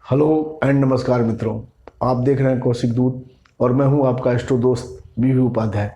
Hello and नमस्कार मित्रों, आप देख रहे हैं कौशिक दूत और मैं हूं आपका एस्ट्रो दोस्त बीवी उपाध्याय।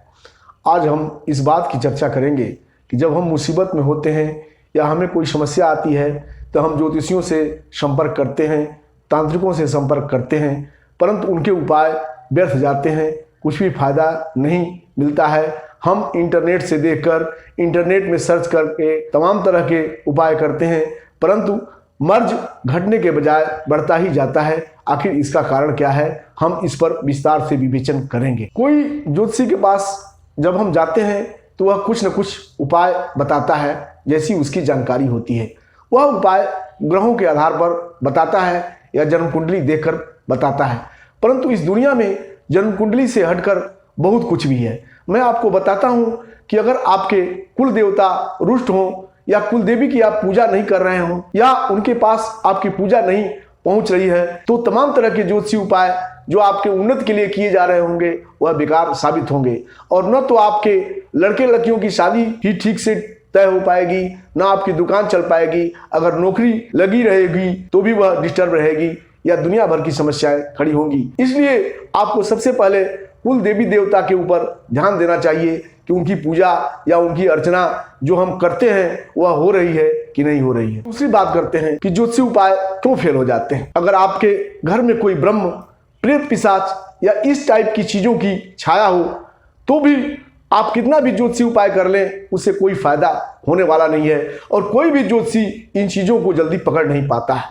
आज हम इस बात की चर्चा करेंगे कि जब हम मुसीबत में होते हैं या हमें कोई समस्या आती है तो हम ज्योतिषियों से संपर्क करते हैं, तांत्रिकों से संपर्क करते हैं, परंतु उनके उपाय व्यर्थ जाते हैं, कुछ भी फायदा नहीं मिलता है। हम इंटरनेट से देखकर, इंटरनेट में सर्च करके तमाम तरह के उपाय करते हैं, परंतु मर्ज घटने के बजाय बढ़ता ही जाता है। आखिर इसका कारण क्या है, हम इस पर विस्तार से विवेचन करेंगे। कोई ज्योतिषी के पास जब हम जाते हैं तो वह कुछ न कुछ उपाय बताता है, जैसी उसकी जानकारी होती है। वह उपाय ग्रहों के आधार पर बताता है या जन्म कुंडली देखकर बताता है, परंतु इस दुनिया में जन्म कुंडली से हटकर बहुत कुछ भी है। मैं आपको बताता हूं कि अगर आपके कुल देवता रुष्ट हों या कुल देवी की आप पूजा नहीं कर रहे हो या उनके पास आपकी पूजा नहीं पहुंच रही है, तो तमाम तरह के ज्योतिषी उपाय जो आपके उन्नति के लिए किए जा रहे होंगे वह बेकार साबित होंगे। और न तो आपके लड़के लड़कियों की शादी ही ठीक से तय हो पाएगी, ना आपकी दुकान चल पाएगी। अगर नौकरी लगी रहेगी तो भी वह डिस्टर्ब रहेगी या दुनिया भर की समस्याएं खड़ी होंगी। इसलिए आपको सबसे पहले कुल देवी देवता के ऊपर ध्यान देना चाहिए कि उनकी पूजा या उनकी अर्चना जो हम करते हैं वह हो रही है कि नहीं हो रही है। दूसरी बात करते हैं कि ज्योतिषी उपाय क्यों फेल हो जाते हैं। अगर आपके घर में कोई ब्रह्म, प्रेत, पिशाच या इस टाइप की चीजों की छाया हो तो भी आप कितना भी ज्योतिषी उपाय कर लें, उससे कोई फायदा होने वाला नहीं है और कोई भी ज्योतिषी इन चीजों को जल्दी पकड़ नहीं पाता है।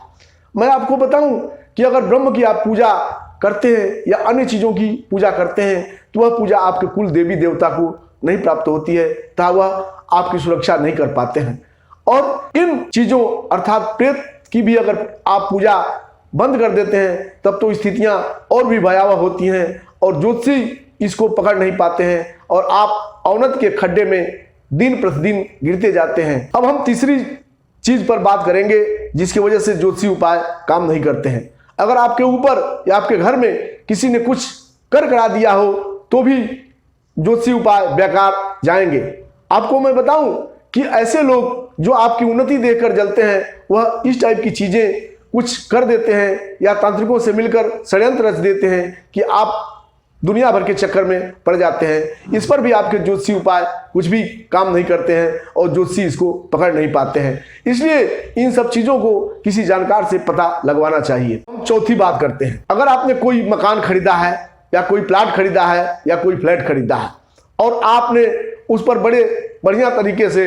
मैं आपको बताऊं कि अगर ब्रह्म की आप पूजा करते हैं या अन्य चीजों की पूजा करते हैं तो वह पूजा आपके कुल देवी देवता को नहीं प्राप्त होती है, तथा वह आपकी सुरक्षा नहीं कर पाते हैं। और इन चीजों अर्थात प्रेत की भी अगर आप पूजा बंद कर देते हैं तब तो स्थितियां और भी भयावह होती हैं और ज्योतिषी इसको पकड़ नहीं पाते हैं और आप अवनत के खड्डे में दिन प्रतिदिन गिरते जाते हैं। अब हम तीसरी चीज पर बात करेंगे जिसकी वजह से ज्योतिषी उपाय काम नहीं करते हैं। अगर आपके ऊपर या आपके घर में किसी ने कुछ कर करा दिया हो तो भी ज्योतिषी उपाय बेकार जाएंगे। आपको मैं बताऊं कि ऐसे लोग जो आपकी उन्नति देखकर जलते हैं वह इस टाइप की चीजें कुछ कर देते हैं या तांत्रिकों से मिलकर षड्यंत्र रच देते हैं कि आप दुनिया भर के चक्कर में पड़ जाते हैं। इस पर भी आपके ज्योतिषी उपाय कुछ भी काम नहीं करते हैं और ज्योतिषी इसको पकड़ नहीं पाते हैं। इसलिए इन सब चीजों को किसी जानकार से पता लगवाना चाहिए। हम चौथी बात करते हैं, अगर आपने कोई मकान खरीदा है या कोई प्लाट खरीदा है या कोई फ्लैट खरीदा है और आपने उस पर बड़े बढ़िया तरीके से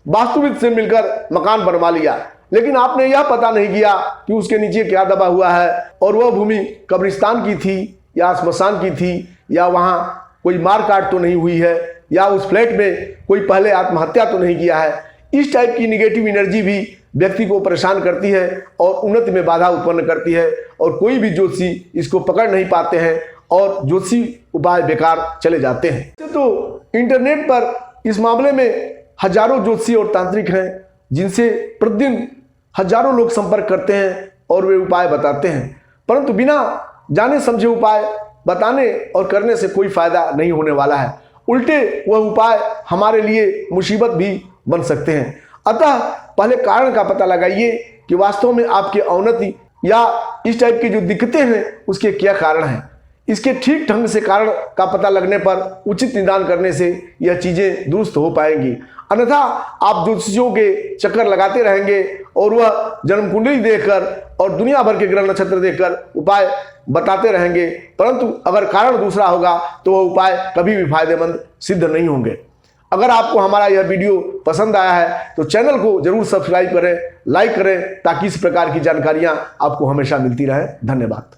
वास्तुविद से मिलकर मकान बनवा लिया, लेकिन आपने यह पता नहीं किया कि उसके नीचे क्या दबा हुआ है और वह भूमि कब्रिस्तान की थी या स्मशान की थी या वहां कोई मार काट तो नहीं हुई है या उस फ्लैट में कोई पहले आत्महत्या तो नहीं किया है। इस टाइप की निगेटिव एनर्जी भी व्यक्ति को परेशान करती है और उन्नति में बाधा उत्पन्न करती है और कोई भी ज्योतिषी इसको पकड़ नहीं पाते हैं और ज्योतिषी उपाय बेकार चले जाते हैं। तो इंटरनेट पर इस मामले में हजारों ज्योतिषी और तांत्रिक हैं जिनसे प्रतिदिन हजारों लोग संपर्क करते हैं और वे उपाय बताते हैं, परंतु बिना जाने समझे उपाय बताने और करने से कोई फायदा नहीं होने वाला है। उल्टे वह उपाय हमारे लिए मुसीबत भी बन सकते हैं। अतः पहले कारण का पता लगाइए कि वास्तव में आपकी अवनति या इस टाइप की जो दिक्कतें हैं उसके क्या कारण हैं। इसके ठीक ढंग से कारण का पता लगने पर उचित निदान करने से यह चीजें दुरुस्त हो पाएंगी। अन्यथा आप ज्योतिषियों के चक्कर लगाते रहेंगे और वह जन्म कुंडली देखकर और दुनिया भर के ग्रह नक्षत्र देखकर उपाय बताते रहेंगे, परंतु अगर कारण दूसरा होगा तो वह उपाय कभी भी फायदेमंद सिद्ध नहीं होंगे। अगर आपको हमारा यह वीडियो पसंद आया है तो चैनल को जरूर सब्सक्राइब करें, लाइक करें, ताकि इस प्रकार की जानकारियां आपको हमेशा मिलती रहे। धन्यवाद।